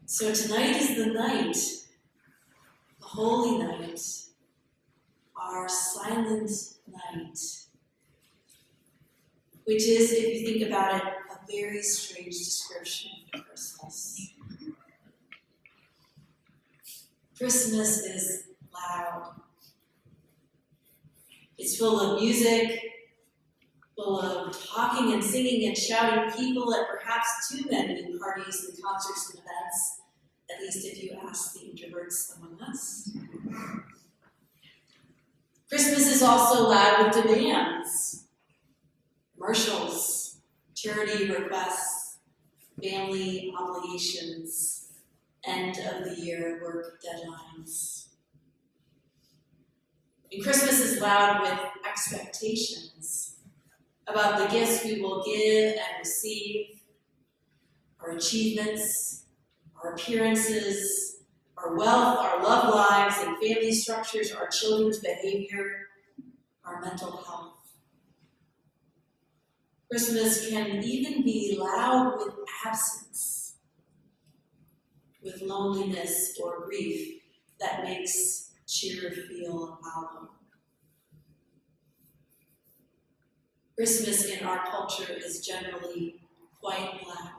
So tonight is the night, the holy night, our silent night, which is, if you think about it, a very strange description of Christmas. Christmas is loud. It's full of music, full of talking and singing and shouting people at perhaps too many parties and concerts and events, at least if you ask the introverts among us. Christmas is also loud with demands, commercials, charity requests, family obligations, end of the year work deadlines. And Christmas is loud with expectations about the gifts we will give and receive, our achievements, our appearances, our wealth, our love lives and family structures, our children's behavior, our mental health. Christmas can even be loud with absence, with loneliness or grief that makes cheer feel hollow. Christmas in our culture is generally quite loud.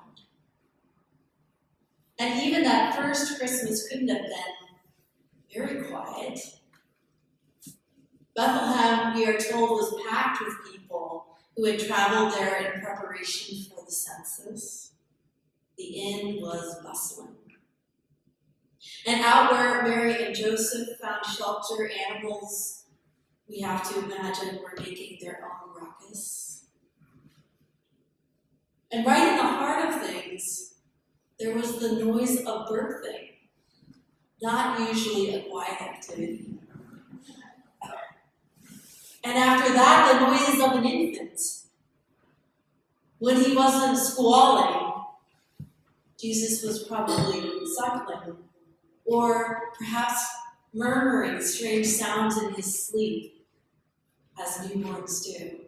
And even that first Christmas couldn't have been very quiet. Bethlehem, we are told, was packed with people who had traveled there in preparation for the census. The inn was bustling. And out where Mary and Joseph found shelter, animals, we have to imagine, were making their own ruckus. And right in the heart of things, there was the noise of birthing, not usually a quiet activity. And after that, the noises of an infant. When he wasn't squalling, Jesus was probably suckling, or perhaps murmuring strange sounds in his sleep, as newborns do.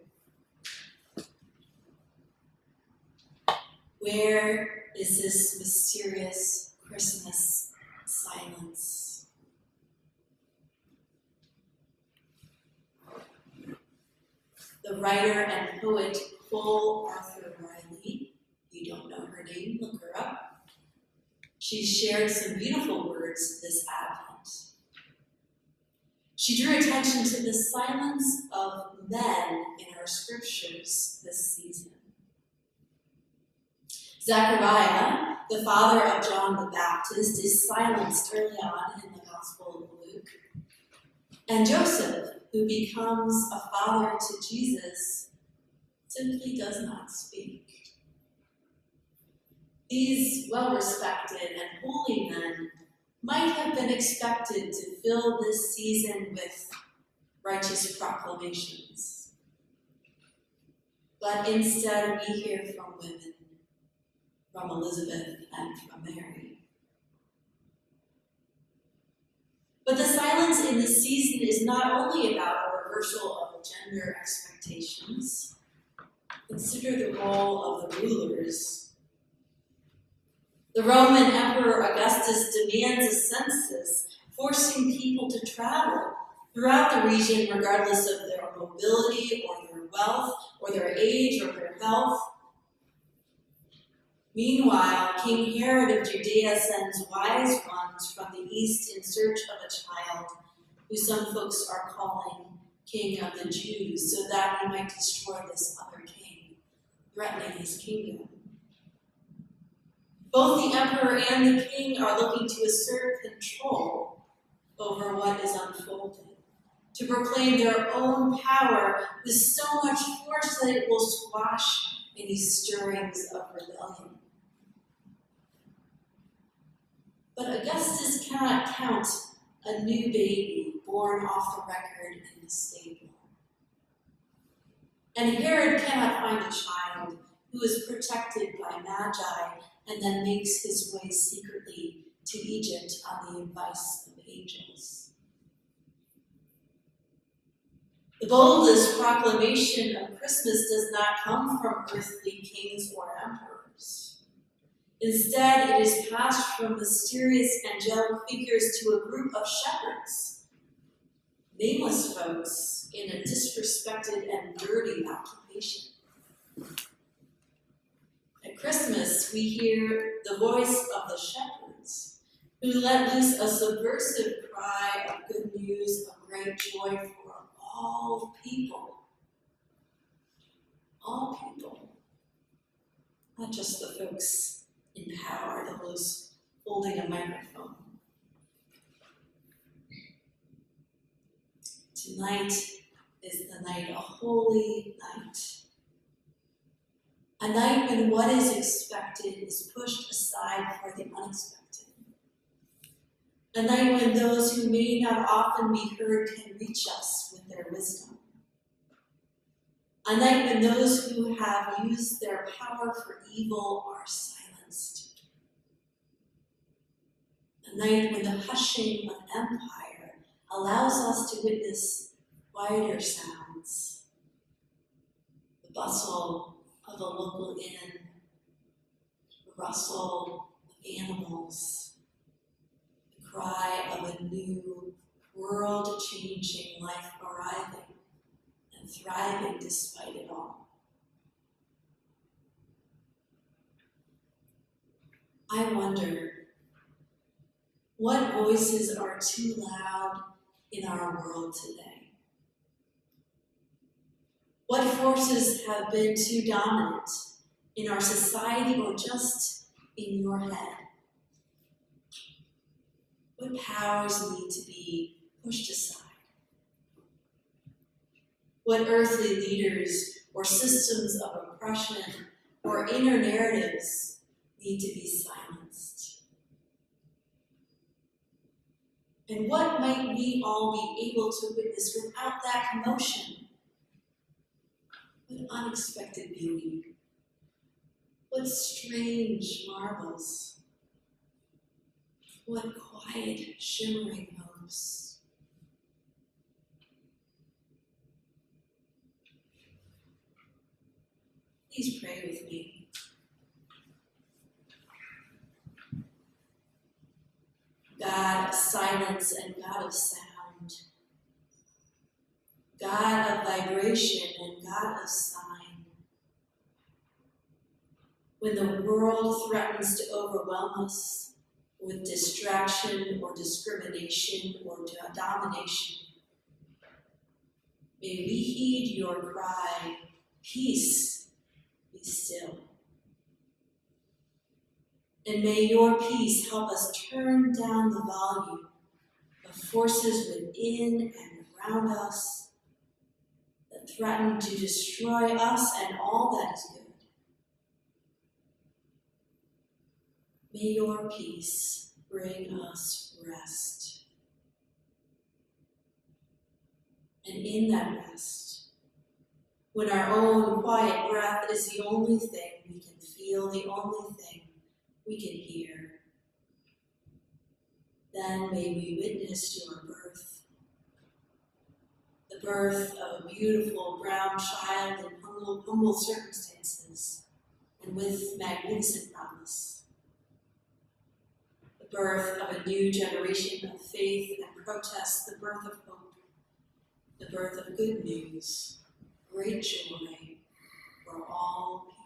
Where is this mysterious Christmas silence? The writer and poet Cole Arthur Riley, if you don't know her name, look her up. She shared some beautiful words this Advent. She drew attention to the silence of men in our scriptures this season. Zechariah, the father of John the Baptist, is silenced early on in the Gospel of Luke. And Joseph, who becomes a father to Jesus, simply does not speak. These well-respected and holy men might have been expected to fill this season with righteous proclamations. But instead we hear from women, from Elizabeth and from Mary. But the silence in this season is not only about a reversal of gender expectations. Consider the role of the rulers. The Roman Emperor Augustus demands a census, forcing people to travel throughout the region regardless of their mobility or their wealth or their age or their health. Meanwhile, King Herod of Judea sends wise ones from the east in search of a child who some folks are calling King of the Jews, so that he might destroy this other king, threatening his kingdom. Both the emperor and the king are looking to assert control over what is unfolding, to proclaim their own power with so much force that it will squash any stirrings of rebellion. But Augustus cannot count a new baby born off the record in the stable. And Herod cannot find a child who is protected by magi and then makes his way secretly to Egypt on the advice of angels. The boldest proclamation of Christmas does not come from earthly kings or emperors. Instead, it is passed from mysterious angelic figures to a group of shepherds, nameless folks in a disrespected and dirty occupation. At Christmas, we hear the voice of the shepherds, who let loose a subversive cry of good news of great joy for all people. All people, not just the folks in power, those holding a microphone. Tonight is the night, a holy night. A night when what is expected is pushed aside for the unexpected. A night when those who may not often be heard can reach us with their wisdom. A night when those who have used their power for evil are silenced. A night when the hushing of empire allows us to witness quieter sounds. The bustle of a local inn, the rustle of animals, the cry of a new, world-changing life arriving and thriving despite it all. I wonder, what voices are too loud in our world today? What forces have been too dominant in our society or just in your head? What powers need to be pushed aside? What earthly leaders or systems of oppression or inner narratives need to be silenced? And what might we all be able to witness without that commotion? What unexpected beauty, what strange marvels, what quiet, shimmering hopes. Please pray with me. God of silence and God of sound, God of vibration and God of sign. When the world threatens to overwhelm us with distraction or discrimination or domination, may we heed your cry, peace, be still. And may your peace help us turn down the volume of forces within and around us that threaten to destroy us and all that is good. May your peace bring us rest. And in that rest, when our own quiet breath is the only thing we can feel, the only thing we can hear, then may we witness your birth. The birth of a beautiful brown child in humble circumstances and with magnificent promise. The birth of a new generation of faith and protest, the birth of hope, the birth of good news, great joy for all people.